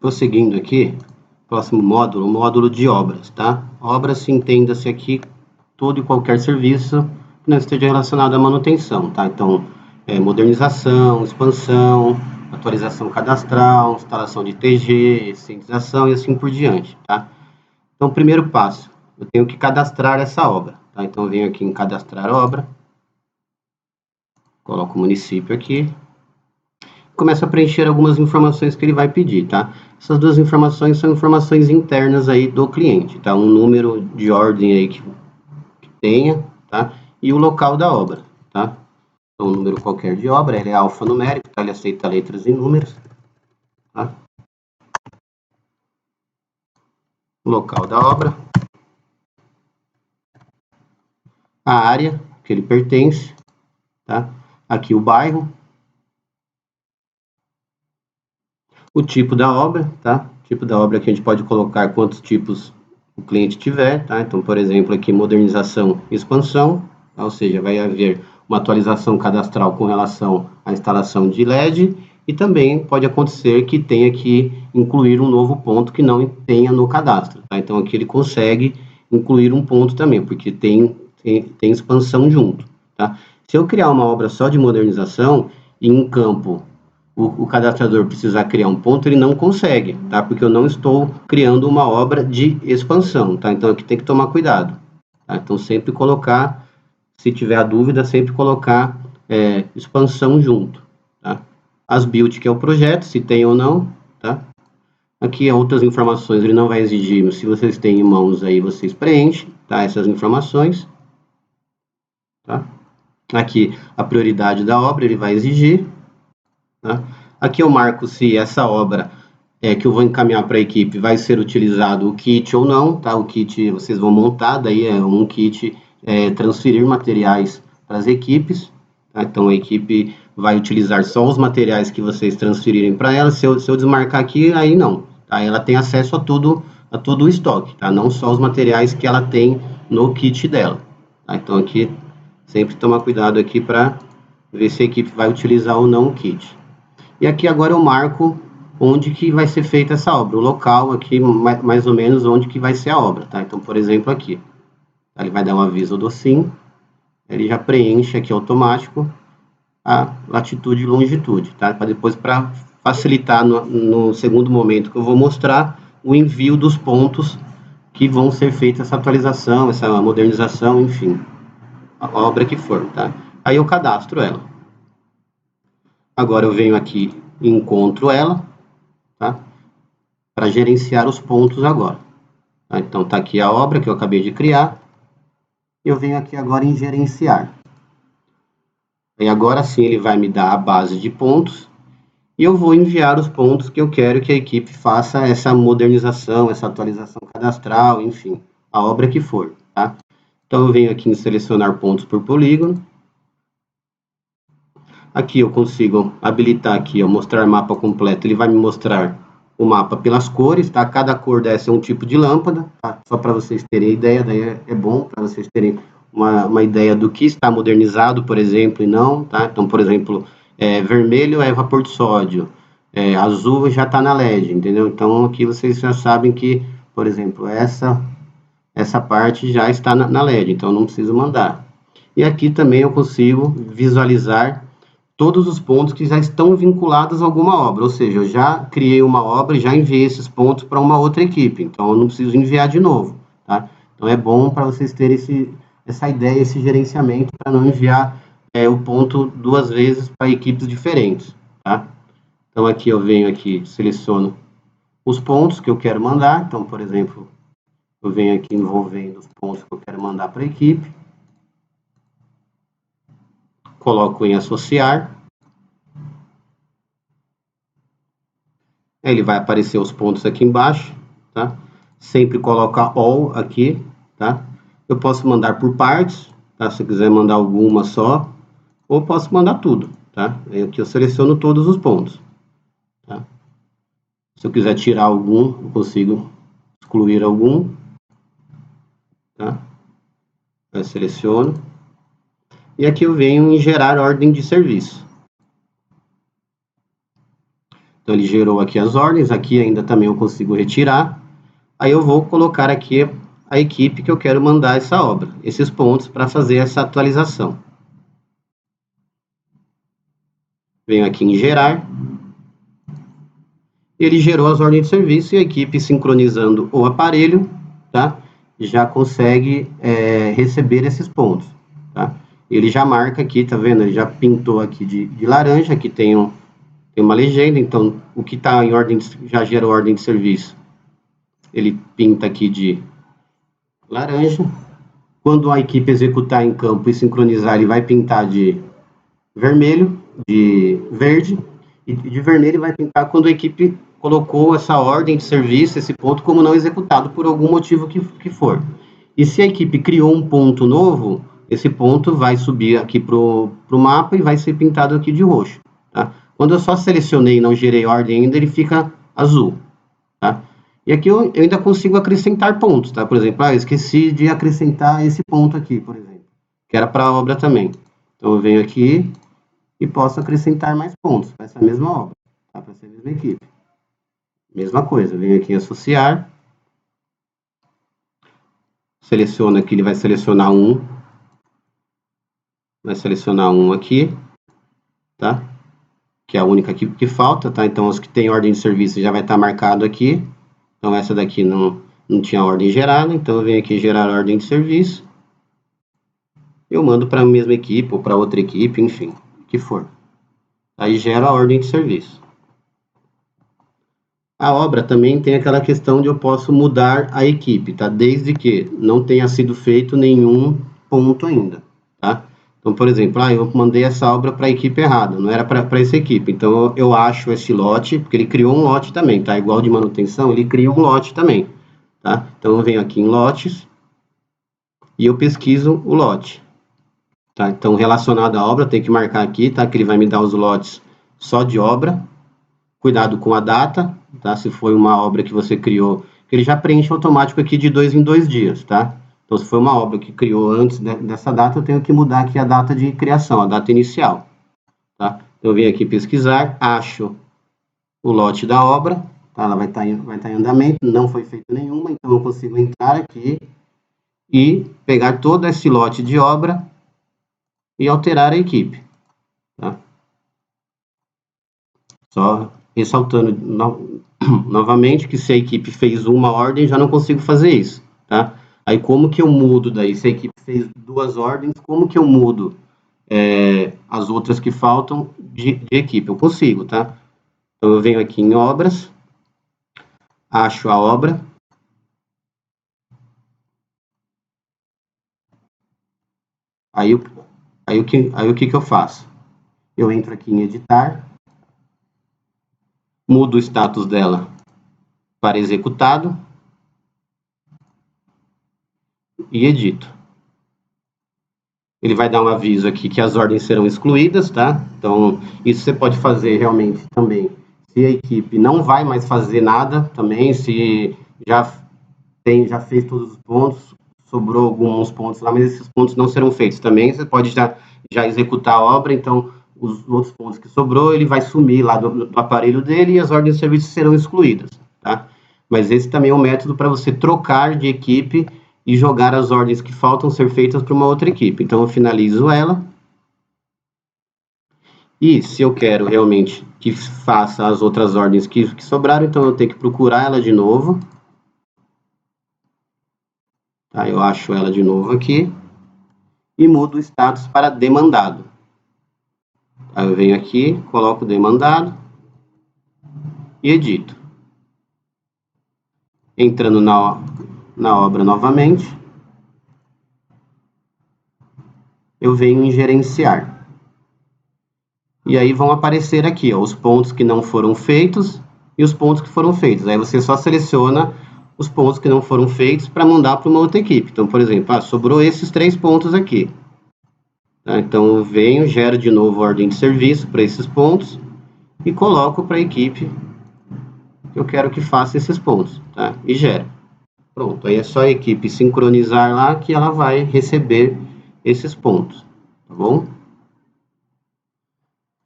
Prosseguindo aqui, próximo módulo, o módulo de obras, tá? Obras, entenda-se aqui todo e qualquer serviço que não esteja relacionado à manutenção, tá? Então, modernização, expansão, atualização cadastral, instalação de TG, cientização e assim por diante, tá? Então, primeiro passo, eu tenho que cadastrar essa obra, tá? Então, eu venho aqui em cadastrar obra, coloco o município aqui, começa a preencher algumas informações que ele vai pedir, tá? Essas duas informações são informações internas aí do cliente, tá? Um número de ordem aí que tenha, tá? E o local da obra, tá? Então, um número qualquer de obra, ele é alfanumérico, tá? Ele aceita letras e números, tá? O local da obra, a área que ele pertence, tá? Aqui o bairro, o tipo da obra, tá? O tipo da obra que a gente pode colocar quantos tipos o cliente tiver, tá? Então, por exemplo, aqui modernização e expansão, tá? Ou seja, vai haver uma atualização cadastral com relação à instalação de LED e também pode acontecer que tenha que incluir um novo ponto que não tenha no cadastro, tá? Então, aqui ele consegue incluir um ponto também, porque tem expansão junto, tá? Se eu criar uma obra só de modernização e em campo o cadastrador precisar criar um ponto, ele não consegue, tá? Porque eu não estou criando uma obra de expansão, tá? Então, aqui tem que tomar cuidado, tá? Então, sempre colocar, se tiver a dúvida, sempre colocar expansão junto, tá? As build, que é o projeto, se tem ou não, tá? Aqui, outras informações, ele não vai exigir, se vocês têm em mãos aí, vocês preenchem, tá? Essas informações, tá? Aqui, a prioridade da obra, ele vai exigir, tá? Aqui eu marco se essa obra que eu vou encaminhar para a equipe vai ser utilizado o kit ou não, tá? O kit vocês vão montar, daí é um kit transferir materiais para as equipes, tá? Então a equipe vai utilizar só os materiais que vocês transferirem para ela. Se eu desmarcar aqui, aí não, tá? Ela tem acesso a todo o estoque, tá? Não só os materiais que ela tem no kit dela, tá? Então aqui sempre tomar cuidado aqui para ver se a equipe vai utilizar ou não o kit. E aqui agora eu marco onde que vai ser feita essa obra, o local aqui, mais ou menos onde que vai ser a obra, tá? Então, por exemplo, aqui, ele vai dar um aviso do sim, ele já preenche aqui automático a latitude e longitude, tá? Para depois, para facilitar no segundo momento que eu vou mostrar o envio dos pontos que vão ser feita essa atualização, essa modernização, enfim, a obra que for, tá? Aí eu cadastro ela. Agora eu venho aqui e encontro ela, tá? Para gerenciar os pontos agora. Tá? Então, está aqui a obra que eu acabei de criar. Eu venho aqui agora em gerenciar. E agora sim ele vai me dar a base de pontos. E eu vou enviar os pontos que eu quero que a equipe faça essa modernização, essa atualização cadastral, enfim, a obra que for, tá? Então, eu venho aqui em selecionar pontos por polígono. Aqui eu consigo habilitar aqui, ó, mostrar mapa completo. Ele vai me mostrar o mapa pelas cores, tá? Cada cor dessa é um tipo de lâmpada, tá? Só para vocês terem ideia, daí é bom para vocês terem uma ideia do que está modernizado, por exemplo, e não, tá? Então, por exemplo, vermelho é vapor de sódio, azul já está na LED, entendeu? Então, aqui vocês já sabem que, por exemplo, essa parte já está na LED, então não preciso mandar. E aqui também eu consigo visualizar todos os pontos que já estão vinculados a alguma obra, ou seja, eu já criei uma obra e já enviei esses pontos para uma outra equipe, então eu não preciso enviar de novo, tá? Então é bom para vocês terem essa ideia, esse gerenciamento, para não enviar o ponto duas vezes para equipes diferentes, tá? Então aqui eu venho aqui, seleciono os pontos que eu quero mandar, então, por exemplo, eu venho aqui envolvendo os pontos que eu quero mandar para a equipe, coloco em associar, ele vai aparecer os pontos aqui embaixo, tá? Sempre coloca all aqui, tá? Eu posso mandar por partes, tá? Se eu quiser mandar alguma só, ou posso mandar tudo, tá? Aí aqui eu seleciono todos os pontos, tá? Se eu quiser tirar algum, eu consigo excluir algum, tá? Eu seleciono. E aqui eu venho em gerar ordem de serviço. Então, ele gerou aqui as ordens, aqui ainda também eu consigo retirar. Aí eu vou colocar aqui a equipe que eu quero mandar essa obra, esses pontos para fazer essa atualização. Venho aqui em gerar. Ele gerou as ordens de serviço e a equipe, sincronizando o aparelho, tá? Já consegue receber esses pontos, tá? Ele já marca aqui, tá vendo? Ele já pintou aqui de laranja, aqui tem uma legenda, então o que está em ordem, já gerou ordem de serviço. Ele pinta aqui de laranja. Quando a equipe executar em campo e sincronizar, ele vai pintar de vermelho, de verde, e de vermelho vai pintar quando a equipe colocou essa ordem de serviço, esse ponto, como não executado por algum motivo que for. E se a equipe criou um ponto novo, esse ponto vai subir aqui para o mapa e vai ser pintado aqui de roxo, tá? Quando eu só selecionei e não gerei ordem ainda, ele fica azul, tá? E aqui eu ainda consigo acrescentar pontos, tá? Por exemplo, eu esqueci de acrescentar esse ponto aqui, por exemplo, que era para a obra também. Então eu venho aqui e posso acrescentar mais pontos para essa mesma obra, tá? Para essa mesma equipe. Mesma coisa, venho aqui em associar, seleciono aqui, ele vai selecionar um aqui, tá? Que é a única que falta, tá? Então, os que tem ordem de serviço já vai estar marcado aqui. Então, essa daqui não tinha ordem gerada, então eu venho aqui gerar ordem de serviço. Eu mando para a mesma equipe ou para outra equipe, enfim, o que for. Aí gera a ordem de serviço. A obra também tem aquela questão de eu posso mudar a equipe, tá? Desde que não tenha sido feito nenhum ponto ainda, tá? Então, por exemplo, eu mandei essa obra para a equipe errada, não era para essa equipe. Então, eu acho esse lote, porque ele criou um lote também, tá? Igual de manutenção, ele cria um lote também, tá? Então, eu venho aqui em lotes e eu pesquiso o lote, tá? Então, relacionado à obra, tem que marcar aqui, tá? Que ele vai me dar os lotes só de obra. Cuidado com a data, tá? Se foi uma obra que você criou, que ele já preenche automático aqui de 2 em 2 dias, tá? Então, se foi uma obra que criou antes dessa data, eu tenho que mudar aqui a data de criação, a data inicial, tá? Eu venho aqui pesquisar, acho o lote da obra, tá? Ela vai estar em andamento, não foi feita nenhuma, então eu consigo entrar aqui e pegar todo esse lote de obra e alterar a equipe, tá? Só ressaltando novamente que se a equipe fez uma ordem, já não consigo fazer isso, tá? Aí como que eu mudo daí? Se a equipe fez 2 ordens, como que eu mudo as outras que faltam de equipe? Eu consigo, tá? Então eu venho aqui em obras, acho a obra, aí o que eu faço? Eu entro aqui em editar, mudo o status dela para executado e edito. Ele vai dar um aviso aqui que as ordens serão excluídas, tá? Então, isso você pode fazer realmente também. Se a equipe não vai mais fazer nada também, se já fez todos os pontos, sobrou alguns pontos lá, mas esses pontos não serão feitos também, você pode já executar a obra, então os outros pontos que sobrou, ele vai sumir lá do aparelho dele e as ordens de serviço serão excluídas, tá? Mas esse também é um método para você trocar de equipe e jogar as ordens que faltam ser feitas para uma outra equipe. Então, eu finalizo ela. E se eu quero realmente que faça as outras ordens que sobraram, então eu tenho que procurar ela de novo. Tá, eu acho ela de novo aqui. E mudo o status para demandado. Aí eu venho aqui, coloco demandado. E edito. Entrando na obra novamente. Eu venho em gerenciar. E aí vão aparecer aqui, ó, os pontos que não foram feitos e os pontos que foram feitos. Aí você só seleciona os pontos que não foram feitos para mandar para uma outra equipe. Então, por exemplo, sobrou esses 3 pontos aqui. Tá? Então, eu venho, gero de novo ordem de serviço para esses pontos e coloco para a equipe que eu quero que faça esses pontos, tá? E gera. Pronto, aí é só a equipe sincronizar lá que ela vai receber esses pontos, tá bom?